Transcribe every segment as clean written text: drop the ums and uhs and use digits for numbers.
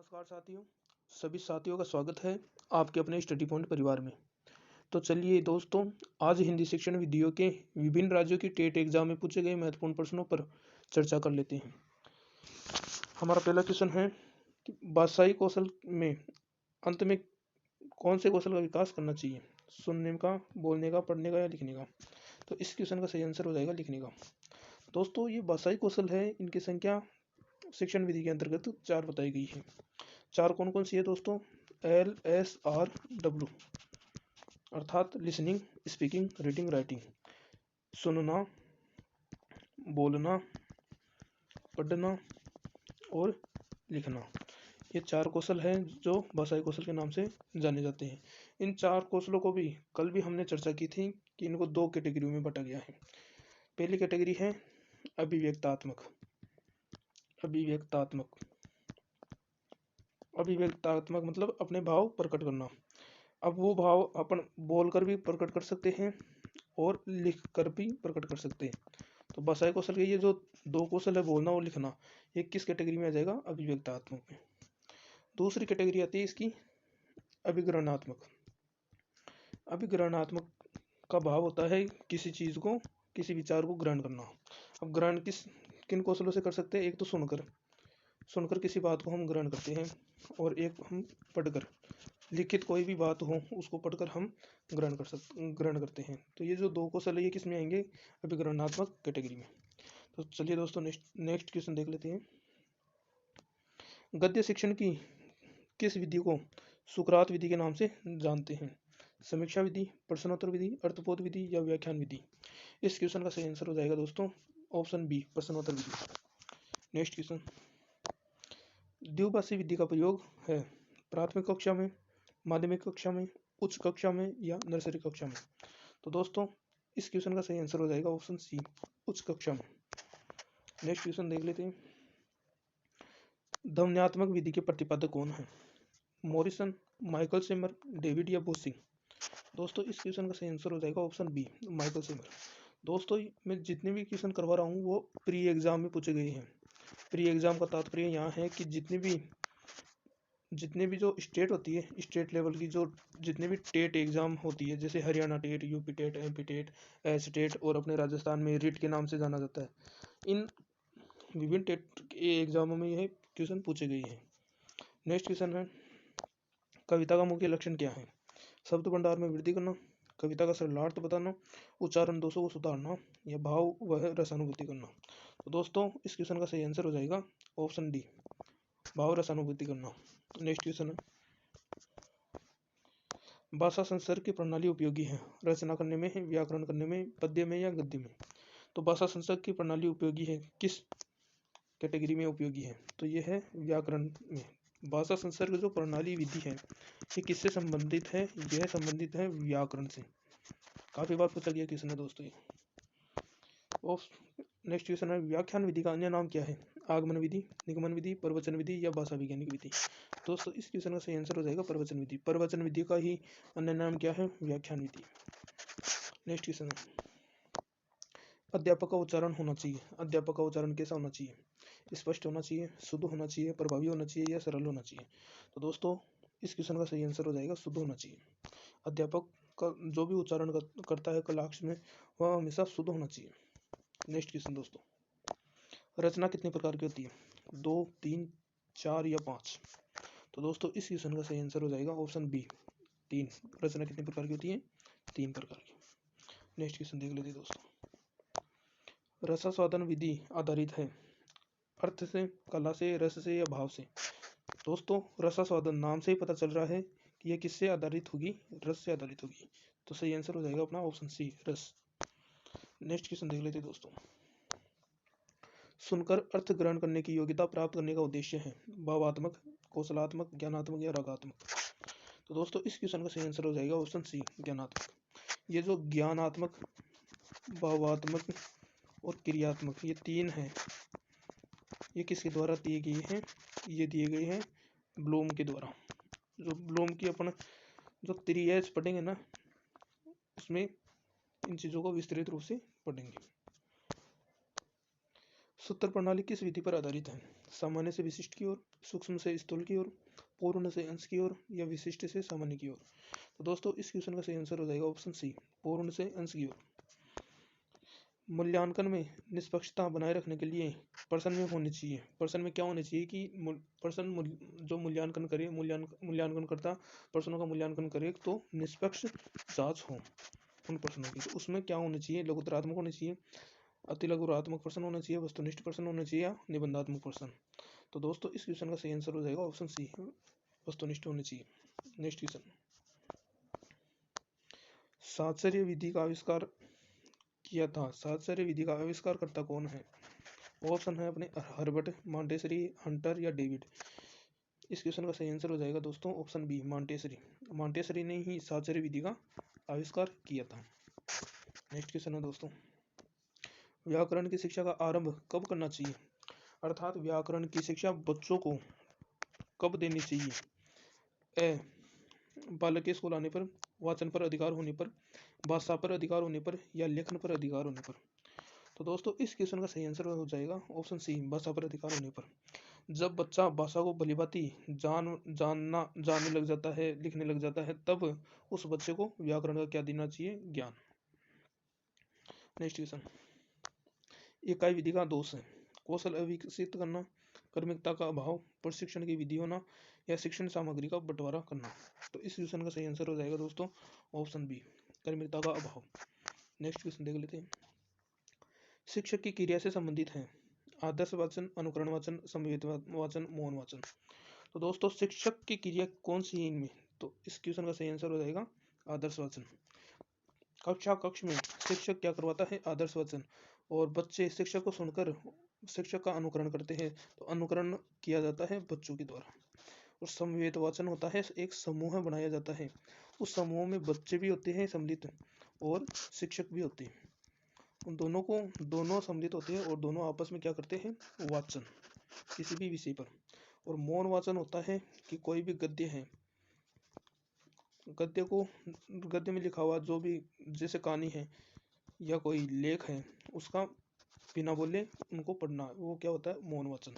नमस्कार साथियों, सभी साथियों का स्वागत है आपके अपने स्टडी पॉइंट परिवार में। तो चलिए दोस्तों, आज हिंदी शिक्षण विधियों के विभिन्न राज्यों की टेट एग्जाम में पूछे गए महत्वपूर्ण प्रश्नों पर चर्चा कर लेते हैं। हमारा पहला क्वेश्चन है कि भाषाई कौशल में अंत में कौन से कौशल का विकास करना चाहिए? सुनने का, बोलने का, पढ़ने का या लिखने का? तो इस क्वेश्चन का सही आंसर हो जाएगा लिखने का। दोस्तों, ये भाषाई कौशल है, इनकी संख्या शिक्षण विधि के अंतर्गत 4 बताई गई है। 4 कौन कौन सी है दोस्तों? LSRW अर्थात लिसनिंग, स्पीकिंग, रीडिंग, राइटिंग। सुनना, बोलना, पढ़ना और लिखना, ये 4 कौशल हैं जो भाषाई कौशल के नाम से जाने जाते हैं। इन 4 कौशलों को भी कल भी हमने चर्चा की थी कि इनको 2 कैटेगरी में बांटा गया है। पहली कैटेगरी है अभिव्यक्तात्मक। अभिव्यक्तात्मक मतलब अपने भाव प्रकट करना। अब वो भाव अपन बोलकर भी प्रकट कर सकते हैं और लिख कर भी प्रकट कर सकते हैं। तो भाषाई कौशल के ये जो 2 कौशल है, बोलना और लिखना, ये किस कैटेगरी में आ जाएगा? अभिव्यक्तात्मक में। दूसरी कैटेगरी आती है इसकी अभिग्रहणात्मक। अभिग्रहणात्मक का भाव होता है किसी चीज़ को, किसी विचार को ग्रहण करना। अब ग्रहण किन कौशलों से कर सकते हैं? एक तो सुनकर किसी बात को हम ग्रहण करते हैं, और एक हम पढ़कर, लिखित कोई भी बात हो उसको पढ़कर हम ग्रहण करते हैं। तो ये जो 2 कौशल है, ये किस में आएंगे? अभिग्रहणात्मक कैटेगरी में। तो चलिए दोस्तों, नेक्स्ट क्वेश्चन देख लेते हैं। गद्य शिक्षण की किस विधि को सुकरात विधि के नाम से जानते हैं? समीक्षा विधि, प्रश्नोत्तर विधि, अर्थबोध विधि या व्याख्यान विधि? इस क्वेश्चन का सही आंसर हो जाएगा दोस्तों ऑप्शन बी, प्रश्नोत्तर विधि। नेक्स्ट क्वेश्चन, द्विभाषी विधि का प्रयोग है प्राथमिक कक्षा में, माध्यमिक कक्षा में, उच्च कक्षा में या नर्सरी कक्षा में? तो दोस्तों, इस क्वेश्चन का सही आंसर हो जाएगा ऑप्शन सी, उच्च कक्षा में। नेक्स्ट क्वेश्चन देख लेते हैं। ध्वन्यात्मक विधि के प्रतिपादक कौन है? मॉरिसन, माइकल सेमर, डेविड या बोसिंग? दोस्तों, इस क्वेश्चन का सही आंसर हो जाएगा ऑप्शन बी, माइकल सेमर। दोस्तों, मैं जितने भी क्वेश्चन करवा रहा हूँ वो प्री एग्जाम में पूछे गए हैं। प्री एग्जाम का तात्पर्य यहाँ है कि जितने भी जो स्टेट होती है, स्टेट लेवल की जो जितने भी टेट एग्जाम होती है, जैसे Haryana TET, UP TET, MP TET, S TET और अपने राजस्थान में रिट के नाम से जाना जाता है, इन विभिन्न टेट के एग्जामों में यह क्वेश्चन पूछे गए हैं। नेक्स्ट क्वेश्चन है, कविता का मुख्य लक्षण क्या है? शब्द भंडार में वृद्धि करना, कविता का सरलार्थ बताना, उच्चारण दोषों को सुधारना या भाव व रसानुभूति करना? तो दोस्तों, इस क्वेश्चन का सही आंसर हो जाएगा ऑप्शन डी, भाव रसानुभूति करना। नेक्स्ट क्वेश्चन है, भाषा संसर्ग की प्रणाली उपयोगी है रचना करने में, व्याकरण करने में, पद्य में या गद्य में? तो भाषा संसर्ग की प्रणाली उपयोगी है किस कैटेगरी में उपयोगी है? तो ये है व्याकरण में। भाषा संसर्ग जो प्रणाली विधि है, ये किससे संबंधित है? यह संबंधित है व्याकरण से। काफी बार पूछा गया क्वेश्चन है दोस्तों ये। नेक्स्ट क्वेश्चन है, व्याख्यान विधि का अन्य नाम क्या है? आगमन विधि, निगमन विधि, प्रवचन विधि या भाषा वैज्ञानिक विधि? दोस्तों, इस क्वेश्चन का सही आंसर हो जाएगा प्रवचन विधि। प्रवचन विधि का ही अन्य नाम क्या है? व्याख्यान विधि। नेक्स्ट क्वेश्चन है, अध्यापक का उच्चारण होना चाहिए। अध्यापक का उच्चारण कैसा होना चाहिए? स्पष्ट होना चाहिए, शुद्ध होना चाहिए, प्रभावी होना चाहिए या सरल होना चाहिए? तो दोस्तों, इस क्वेश्चन का सही आंसर हो जाएगा शुद्ध होना चाहिए। अध्यापक का जो भी उच्चारण करता है कलाक्ष में, वह हमेशा शुद्ध होना चाहिए। नेक्स्ट क्वेश्चन दोस्तों, रचना कितने प्रकार की होती है? 2, 3, 4 या 5? तो दोस्तों, इस क्वेश्चन का सही आंसर हो जाएगा ऑप्शन बी, 3। रचना कितने प्रकार की होती है? 3 प्रकार की। नेक्स्ट क्वेश्चन देख लेते हैं दोस्तों, रसास्वादन विधि आधारित है अर्थ से, कला से, रस से या भाव से? दोस्तों, रसास्वादन नाम से ही पता चल रहा है कि यह किससे आधारित होगी? रस से आधारित होगी। तो सही आंसर हो जाएगा अपना ऑप्शन सी, रस। नेक्स्ट क्वेश्चन देख लेते हैं दोस्तों, सुनकर अर्थ ग्रहण करने की योग्यता प्राप्त करने का उद्देश्य है भावात्मक, कौशलात्मक, ज्ञानात्मक या रागात्मक? तो दोस्तों, इस क्वेश्चन का सही आंसर हो जाएगा ऑप्शन सी, ज्ञानात्मक। ये जो ज्ञानात्मक, भावात्मक और क्रियात्मक, ये 3 हैं, ये किसके द्वारा दिए गए हैं? ये दिए गए हैं ब्लूम के द्वारा। जो ब्लूम की अपन जो 3 पढ़ेंगे ना, उसमें इन चीज़ों को विस्तृत रूप से पढ़ेंगे। सूत्र प्रणाली किस विधि पर आधारित है? सामान्य से विशिष्ट की ओर, सूक्ष्म से स्थूल की ओर, पूर्ण से अंश की ओर या विशिष्ट से सामान्य की ओर? तो दोस्तों इस क्वेश्चन का सही आंसर हो जाएगा ऑप्शन सी, पूर्ण से अंश की ओर। मूल्यांकन में निष्पक्षता बनाए रखने के लिए प्रश्न में होनी चाहिए, प्रश्न में क्या होना चाहिए कि प्रश्न जो मूल्यांकन करे, मूल्यांकनकर्ता प्रश्नों का मूल्यांकन करे तो निष्पक्ष जांच हो उन प्रश्नों की। तो उसमें क्या होना चाहिए? लघुतरात्मक होना चाहिए, अतिलघुरात्मक प्रश्न होना चाहिए, वस्तुनिष्ठ प्रश्न होना चाहिए या निबंधात्मक प्रश्न। तो दोस्तों इस क्वेश्चन का सही आंसर हो जाएगा ऑप्शन सी, वस्तुनिष्ठ होने चाहिए। नेक्स्ट क्वेश्चन, साहचर्य विधि का आविष्कार किया था। साहचर्य विधि का आविष्कारकर्ता कौन है? ऑप्शन है अपने हर्बर्ट, मॉन्टेसरी, हंटर या डेविड। इस क्वेश्चन का सही आंसर हो जाएगा दोस्तों ऑप्शन बी, मॉन्टेसरी। मॉन्टेसरी ने ही साहचर्य विधि का आविष्कार किया था। नेक्स्ट क्वेश्चन है दोस्तों, व्याकरण की शिक्षा का आरंभ कब करना चाहिए? अर्थात व्याकरण की शिक्षा बच्चों को कब देनी चाहिए? ए, बालक के स्कूल आने पर, वाचन पर अधिकार होने पर, भाषा पर अधिकार होने पर या लेखन पर अधिकार होने पर? तो दोस्तों इस क्वेश्चन का सही आंसर हो जाएगा ऑप्शन सी, भाषा पर अधिकार होने पर। जब बच्चा भाषा को भलीभांति जानने लग जाता है, लिखने लग जाता है, तब उस बच्चे को व्याकरण का क्या देना चाहिए? ज्ञान। नेक्स्ट क्वेश्चन, इकाई विधि का दोष है? कौशल अविकसित करना, कर्मिकता का अभाव, प्रशिक्षण की विधि होना या शिक्षण सामग्री का बंटवारा करना? तो इस क्वेश्चन का सही आंसर हो जाएगा दोस्तों ऑप्शन बी, कर्मिकता का अभाव। नेक्स्ट क्वेश्चन देख लेते हैं, शिक्षक की क्रिया से संबंधित है आदर्श वाचन, अनुकरण वाचन, समवेत वाचन, मौन वाचन? तो दोस्तों शिक्षक की क्रिया कौन सी है इनमें? तो इस क्वेश्चन का सही आंसर हो जाएगा आदर्श वाचन। कक्ष में शिक्षक क्या करवाता है? आदर्श वाचन। और बच्चे शिक्षक को सुनकर शिक्षक का अनुकरण करते हैं, तो अनुकरण किया जाता है बच्चों के द्वारा। और समवेत वाचन होता है, एक समूह बनाया जाता है, उस समूह में बच्चे भी होते हैं सम्मिलित और शिक्षक भी होते हैं, उन दोनों सम्मिलित होते हैं और दोनों आपस में क्या करते हैं? वाचन, किसी भी विषय पर। और मौन वाचन होता है कि कोई भी गद्य है, गद्य में लिखा हुआ जो भी, जैसे कहानी है या कोई लेख है, उसका बिना बोले उनको पढ़ना, वो क्या होता है? मौन वाचन।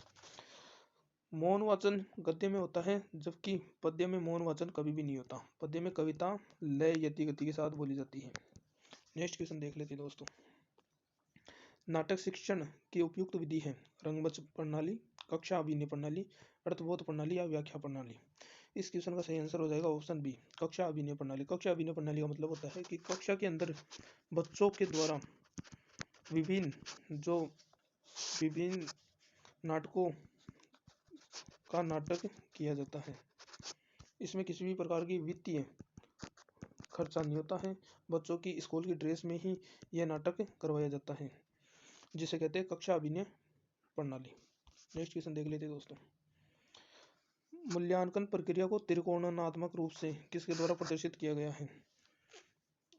मौन वाचन गद्य में होता है, जबकि पद्य में मौन वाचन कभी भी नहीं होता। पद्य में कविता लय यति गति के साथ बोली जाती है। नेक्स्ट क्वेश्चन देख लेते हैं दोस्तों, नाटक शिक्षण की उपयुक्त विधि है? रंगमंच प्रणाली, कक्षा अभिनय प्रणाली, अर्थबोध प्रणाली या व्याख्या प्रणाली? इस क्वेश्चन का सही आंसर हो जाएगा ऑप्शन बी, कक्षा अभिनय प्रणाली। कक्षा अभिनय प्रणाली का मतलब होता है कि कक्षा के अंदर बच्चों के द्वारा विभिन्न नाटकों का नाटक किया जाता है। इसमें किसी भी प्रकार की वित्तीय खर्चा नहीं होता है, बच्चों की स्कूल की ड्रेस में ही यह नाटक करवाया जाता है, जिसे कहते हैं कक्षा अभिनय प्रणाली। नेक्स्ट क्वेश्चन देख लेते हैं दोस्तों, मूल्यांकन प्रक्रिया को त्रिकोणात्मक रूप से किसके द्वारा प्रदर्शित किया गया है?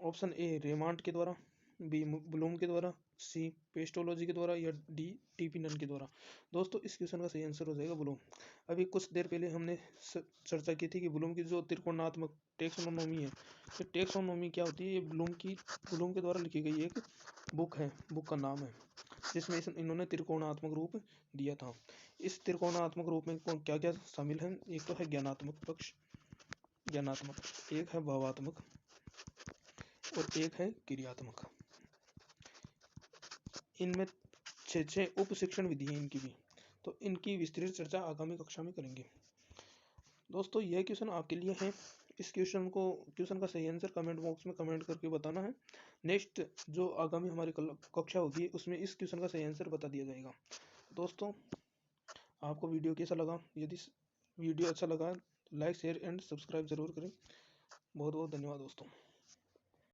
ऑप्शन ए, रेमांड के द्वारा, बी, ब्लूम के द्वारा, सी, पेस्टोलॉजी के द्वारा या डी, टीपीनन के द्वारा? दोस्तों इस क्वेश्चन का सही आंसर हो जाएगा ब्लूम। अभी कुछ देर पहले हमने चर्चा की थी कि ब्लूम की जो त्रिकोणात्मक टेक्सोनोमी है, तो टेक्सोनोमी क्या होती है? ये ब्लूम के द्वारा लिखी गई एक बुक है, बुक का नाम है, जिसमें इन्होंने त्रिकोणात्मक रूप दिया था। इस त्रिकोणात्मक रूप में क्या क्या शामिल है? एक तो है ज्ञानात्मक पक्ष, एक है भावात्मक और एक है क्रियात्मक। इनमें 6 उप शिक्षण विधि है इनकी भी, तो इनकी विस्तृत चर्चा आगामी कक्षा में करेंगे। दोस्तों यह क्वेश्चन आपके लिए है, इस क्वेश्चन का सही आंसर कमेंट बॉक्स में कमेंट करके बताना है। नेक्स्ट जो आगामी हमारी कक्षा होगी उसमें इस क्वेश्चन का सही आंसर बता दिया जाएगा। दोस्तों आपको वीडियो कैसा लगा? यदि वीडियो अच्छा लगा लाइक शेयर एंड सब्सक्राइब जरूर करें। बहुत बहुत धन्यवाद दोस्तों।